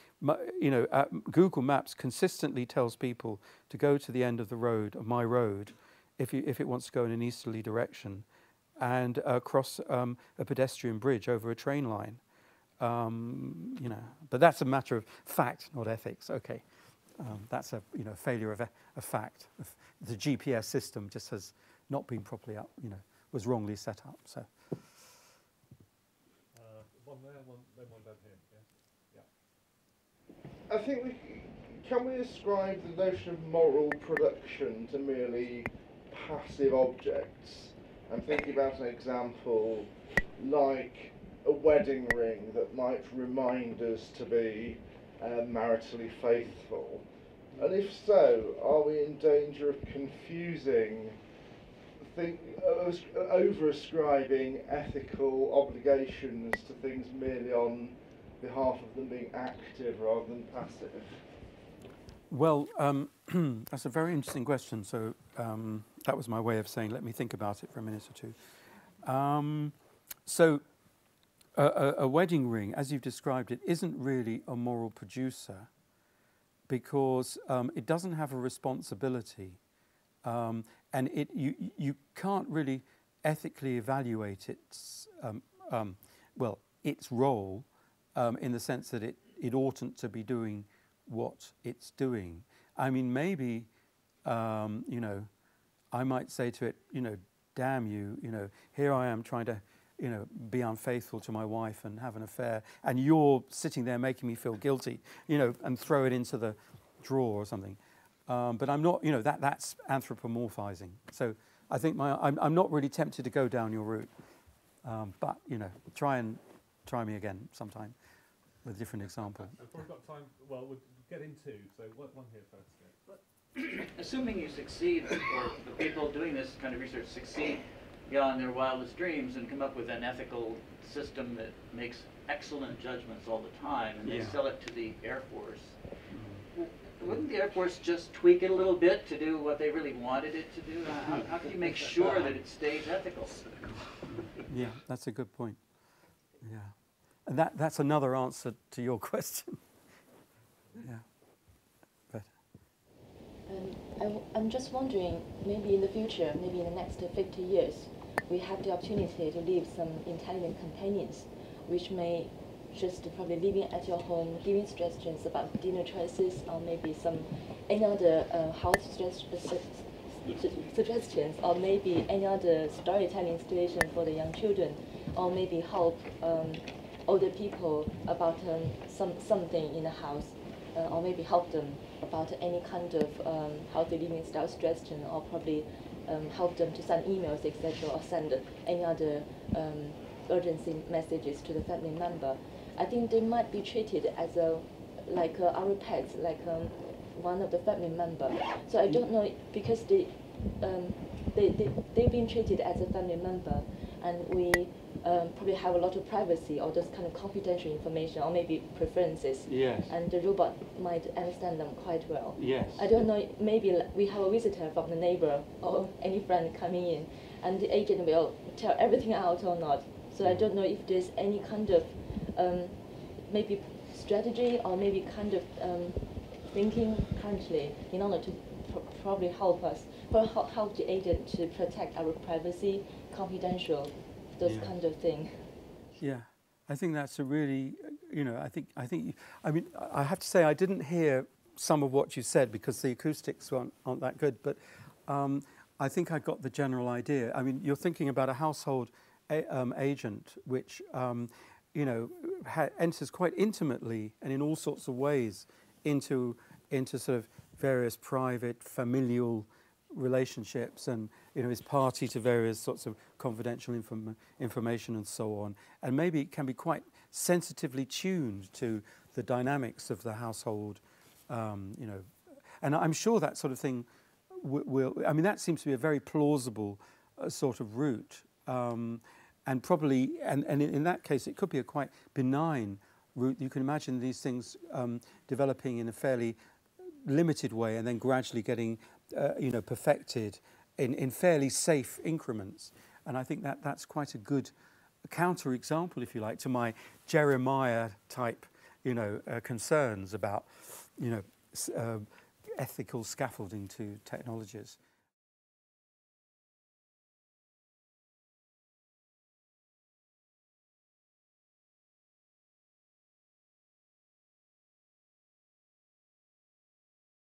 Google Maps consistently tells people to go to the end of the road, of my road, if it wants to go in an easterly direction, and cross a pedestrian bridge over a train line. But that's a matter of fact, not ethics. Okay, that's a failure of a fact. The GPS system just has not been properly up, was wrongly set up. So. One there, then one down here. Yeah. I think can we ascribe the notion of moral production to merely passive objects? I'm thinking about an example like a wedding ring that might remind us to be maritally faithful. And if so, are we in danger of confusing, over-ascribing ethical obligations to things merely on behalf of them being active rather than passive? Well, that's a very interesting question. So that was my way of saying, let me think about it for a minute or two. So a wedding ring, as you've described it, isn't really a moral producer because it doesn't have a responsibility. And you can't really ethically evaluate its role in the sense that it oughtn't to be doing what it's doing. I mean, maybe I might say to it, damn you, here I am trying to be unfaithful to my wife and have an affair, and you're sitting there making me feel guilty, and throw it into the drawer or something. But I'm not, that's anthropomorphizing. So I think I'm not really tempted to go down your route. But, try me again sometime with a different example. I've probably got time, well, we'll get into, so one here first. Yeah. Assuming you succeed, or the people doing this kind of research succeed beyond their wildest dreams and come up with an ethical system that makes excellent judgments all the time, and they sell it to the Air Force. Wouldn't the Air Force just tweak it a little bit to do what they really wanted it to do? How can you make sure that it stays ethical? Yeah, that's a good point. Yeah. And that's another answer to your question. Yeah. But I'm just wondering, maybe in the future, maybe in the next 50 years, we have the opportunity to leave some intelligent companions, which may just probably living at your home, giving suggestions about dinner choices, or maybe any other house suggestions, or maybe any other storytelling situation for the young children, or maybe help older people about something in the house. or maybe help them about any kind of healthy living style suggestion, or probably help them to send emails, etc., or send any other urgency messages to the family member. I think they might be treated as like our pets, like one of the family member. So I don't know, because they've been treated as a family member, and we probably have a lot of privacy or those kind of confidential information, or maybe preferences. Yes. And the robot might understand them quite well. Yes. I don't know, maybe we have a visitor from the neighbor or any friend coming in, and the agent will tell everything out or not. So I don't know if there's any kind of maybe strategy or maybe kind of thinking currently in order to probably help us, help the agent to protect our privacy, confidential, those kind of thing. Yeah, I think that's a really, I mean, I have to say I didn't hear some of what you said because the acoustics aren't that good, but I think I got the general idea. I mean, you're thinking about a household agent which, enters quite intimately and in all sorts of ways into sort of various private, familial relationships, and is party to various sorts of confidential information and so on, and maybe it can be quite sensitively tuned to the dynamics of the household, and I'm sure that sort of thing will. I mean, that seems to be a very plausible sort of route, and probably, and in that case, it could be a quite benign route. You can imagine these things developing in a fairly limited way, and then gradually getting perfected in fairly safe increments. And I think that's quite a good counter-example, if you like, to my Jeremiah type, concerns about, ethical scaffolding to technologies.